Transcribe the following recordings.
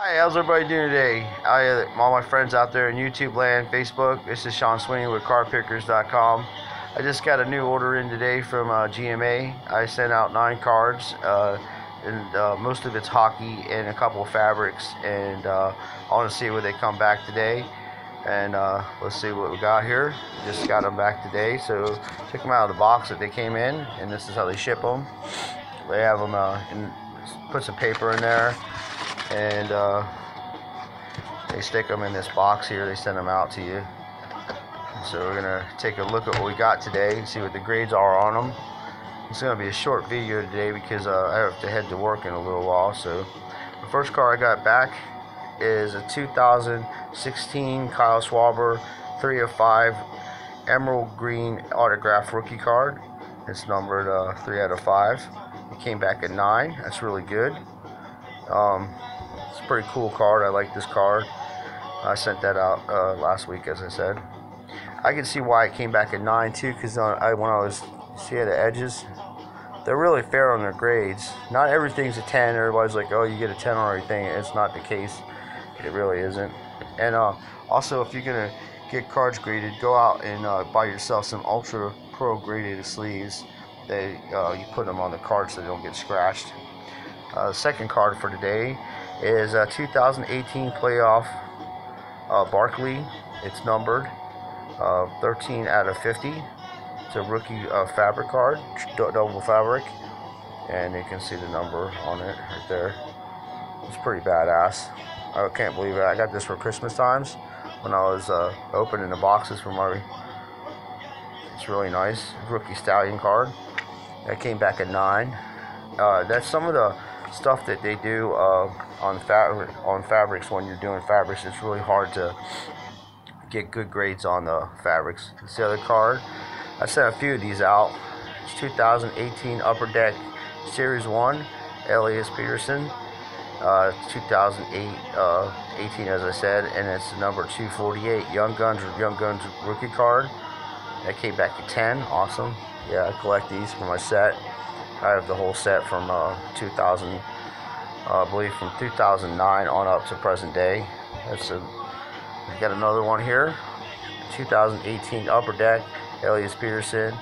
Hi, how's everybody doing today? All my friends out there in YouTube land, Facebook. This is Sean Sweeney with CardPickers.com. I just got a new order in today from GMA. I sent out 9 cards, and most of it's hockey and a couple of fabrics. And I want to see where they come back today. And let's see what we got here. Just got them back today, so took them out of the box that they came in, and this is how they ship them. They have them put some paper in there, and they stick them in this box here. They send them out to you. So we're gonna take a look at what we got today and see what the grades are on them. It's gonna be a short video today because I have to head to work in a little while. So the first car I got back is a 2016 Kyle Schwarber 3 of 5 emerald green autograph rookie card. It's numbered 3 out of 5. It came back at 9. That's really good. It's a pretty cool card. I like this card. I sent that out last week, as I said. I can see why it came back at 9 too, because see the edges, they're really fair on their grades. Not everything's a 10. Everybody's like, oh, you get a 10 on everything. It's not the case. It really isn't. And also, if you're gonna get cards graded, go out and buy yourself some Ultra Pro graded sleeves. You put them on the cards so they don't get scratched. The second card for today is a 2018 playoff Barkley. It's numbered 13 out of 50. It's a rookie fabric card, double fabric, and you can see the number on it right there. It's pretty badass. I can't believe it. I got this for Christmas times when I was opening the boxes for my. It's really nice rookie stallion card. That came back at 9. That's some of the stuff that they do on fabrics. When you're doing fabrics, it's really hard to get good grades on the fabrics. This is the other card. I sent a few of these out. It's 2018 Upper Deck Series 1 Elias Peterson, 2008 18, as I said, and it's number 248 Young Guns rookie card. That came back at 10. Awesome. Yeah, I collect these for my set. I have the whole set from 2000, I believe from 2009 on up to present day. I got another one here, 2018 Upper Deck Elias Peterson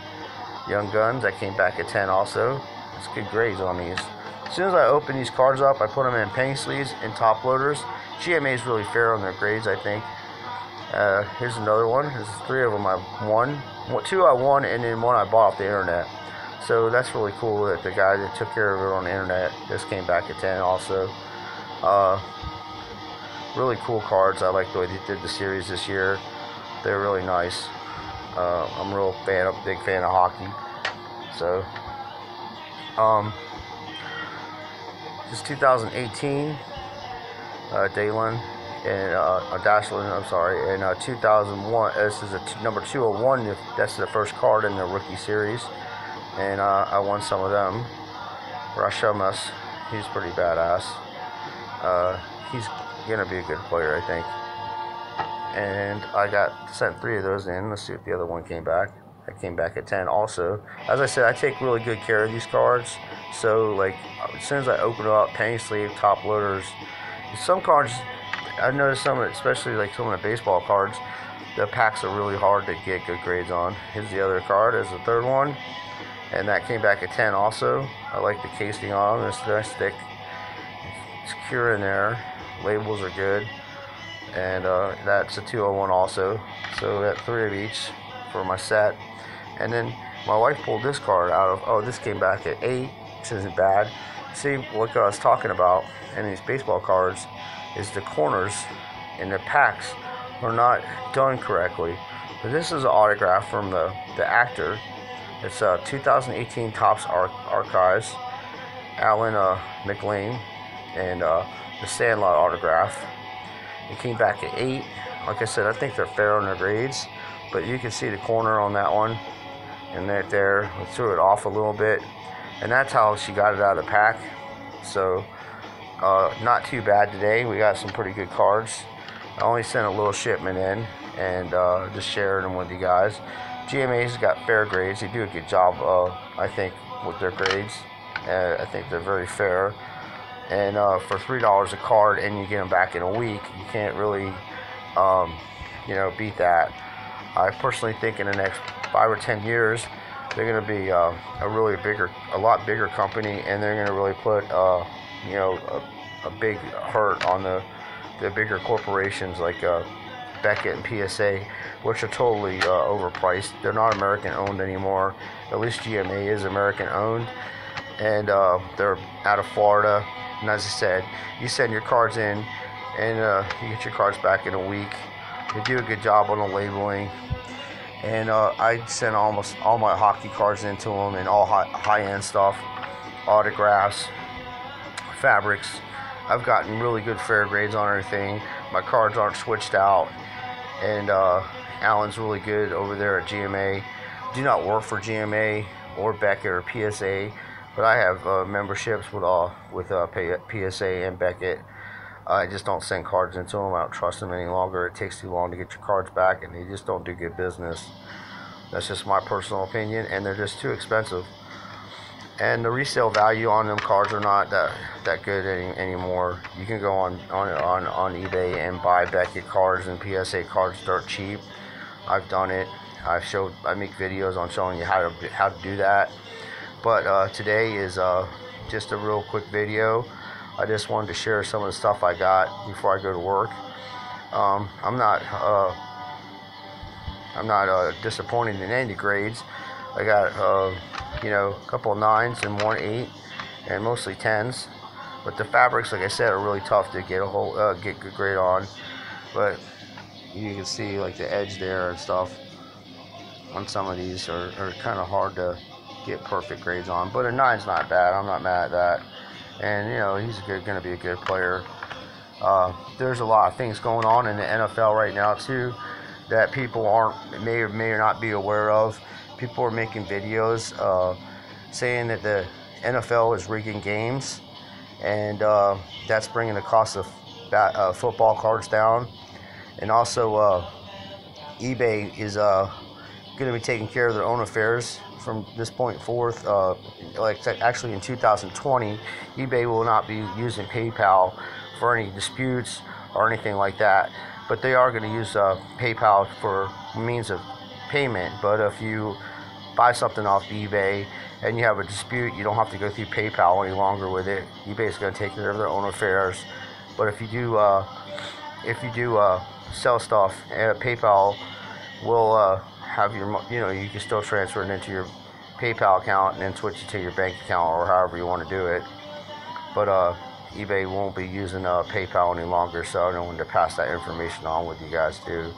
Young Guns. That came back at 10 also. It's good grades on these. As soon as I open these cards up, I put them in penny sleeves and top loaders. GMA is really fair on their grades, I think. Here's another one. There's 3 of them I won. 2 I won, and then 1 I bought off the internet. So that's really cool that the guy that took care of it on the internet, this came back at 10 also. Really cool cards. I like the way they did the series this year. They're really nice. I'm a big fan of hockey. So, this is 2018 Dalen and Dashlin, I'm sorry, and 2001. This is number 201. That's the first card in the rookie series, and I won some of them. Rashamas, he's pretty badass. He's gonna be a good player, I think. And I sent 3 of those in. Let's see if the other one came back. That came back at 10 also. As I said, I take really good care of these cards. So like as soon as I open them up, penny sleeve, top loaders. Some cards, I've noticed some, especially like some of the baseball cards, the packs are really hard to get good grades on. Here's the other card as the third one, and that came back at 10 also. I like the casing on them. It's nice thick, it's secure in there. Labels are good, and that's a 201 also. So I got 3 of each for my set. And then my wife pulled this card out of. Oh, this came back at 8, which isn't bad. See, what I was talking about in these baseball cards is the corners in the packs are not done correctly. But this is an autograph from the actor. It's 2018 Topps Archives, Alan McLean, and the Sandlot autograph. It came back at 8. Like I said, I think they're fair on their grades, but you can see the corner on that one, and right there, we threw it off a little bit, and that's how she got it out of the pack. So not too bad today. We got some pretty good cards. I only sent a little shipment in and just shared them with you guys. GMA's got fair grades. They do a good job, I think, with their grades. I think they're very fair. and for $3 a card, and you get them back in a week. You can't really, beat that. I personally think in the next 5 or 10 years, they're going to be a lot bigger company, and they're going to really put, a big hurt on the bigger corporations like Beckett and PSA, which are totally overpriced. They're not American owned anymore. At least GMA is American owned, and they're out of Florida. And as I said, you send your cards in, and you get your cards back in a week. They do a good job on the labeling, and I send almost all my hockey cards into them, and all high-end stuff, autographs, fabrics. I've gotten really good fair grades on everything. My cards aren't switched out, and Alan's really good over there at GMA. Do not work for GMA or Beckett or PSA, but I have memberships with PSA and Beckett. I just don't send cards into them. I don't trust them any longer. It takes too long to get your cards back, and they just don't do good business. That's just my personal opinion, and they're just too expensive. And the resale value on them cards are not that good anymore. You can go on eBay and buy Beckett cards and PSA cards dirt cheap. I've done it. I make videos on showing you how to do that. But today is just a real quick video. I just wanted to share some of the stuff I got before I go to work. I'm not disappointed in any grades. I got a couple of 9s and 1 8, and mostly 10s. But the fabrics, like I said, are really tough to get good grade on. But you can see like the edge there and stuff on some of these are kind of hard to get perfect grades on. But a 9's not bad. I'm not mad at that. And he's going to be a good player. There's a lot of things going on in the NFL right now too that people may or not be aware of. People are making videos saying that the NFL is rigging games, and that's bringing the cost of football cards down. And also, eBay is going to be taking care of their own affairs from this point forth. Actually, in 2020, eBay will not be using PayPal for any disputes or anything like that. But they are going to use PayPal for means of payment. But if you buy something off eBay and you have a dispute, you don't have to go through PayPal any longer with it. eBay is going to take care of their own affairs. But if you do sell stuff, PayPal will have your, you can still transfer it into your PayPal account and then switch it to your bank account or however you want to do it. But eBay won't be using PayPal any longer, so I don't want to pass that information on with you guys too.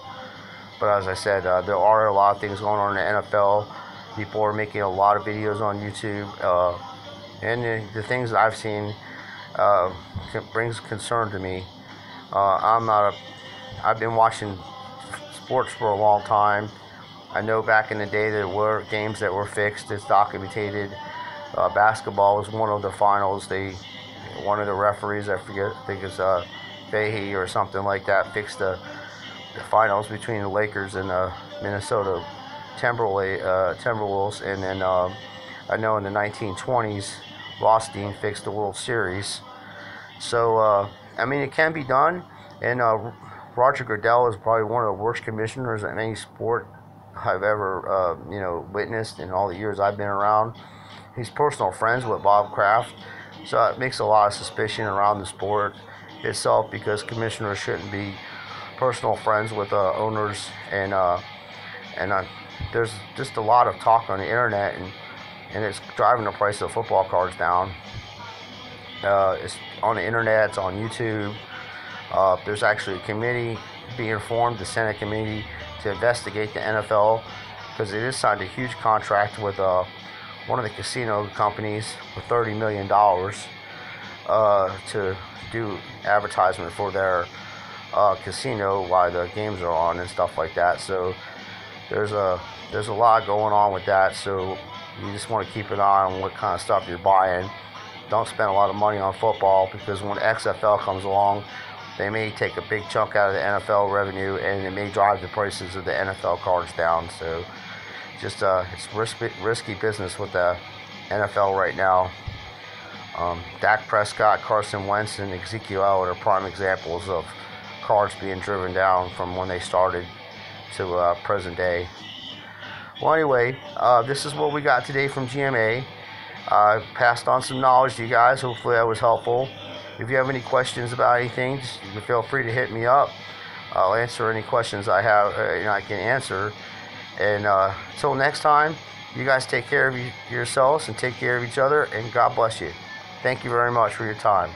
But as I said, there are a lot of things going on in the NFL. People are making a lot of videos on YouTube, and the things that I've seen brings concern to me. I've been watching sports for a long time. I know back in the day there were games that were fixed. It's documented. Basketball was one of the finals. One of the referees, I think it's Fahey or something like that, fixed the finals between the Lakers and the Minnesota Timberwolves. And then I know in the 1920s, Rothstein fixed the World Series. So, it can be done. And Roger Goodell is probably one of the worst commissioners in any sport I've ever, witnessed in all the years I've been around. He's personal friends with Bob Kraft. So it makes a lot of suspicion around the sport itself, because commissioners shouldn't be personal friends with owners, and there's just a lot of talk on the internet, and it's driving the price of football cards down. It's on the internet, it's on YouTube. There's actually a committee being formed, the Senate committee, to investigate the NFL, because it has signed a huge contract with one of the casino companies for $30 million to do advertisement for their casino while the games are on and stuff like that. So there's a lot going on with that. So you just want to keep an eye on what kind of stuff you're buying. Don't spend a lot of money on football, because when XFL comes along, they may take a big chunk out of the NFL revenue, and it may drive the prices of the NFL cards down. So just it's risky business with the NFL right now. Dak Prescott, Carson Wentz, and Ezekiel Elliott are prime examples of cars being driven down from when they started to present day. Well, anyway, this is what we got today from GMA. I passed on some knowledge to you guys. Hopefully that was helpful. If you have any questions about anything, just feel free to hit me up. I'll answer any questions I have, I can answer. And until next time, you guys take care of yourselves and take care of each other, and God bless you. Thank you very much for your time.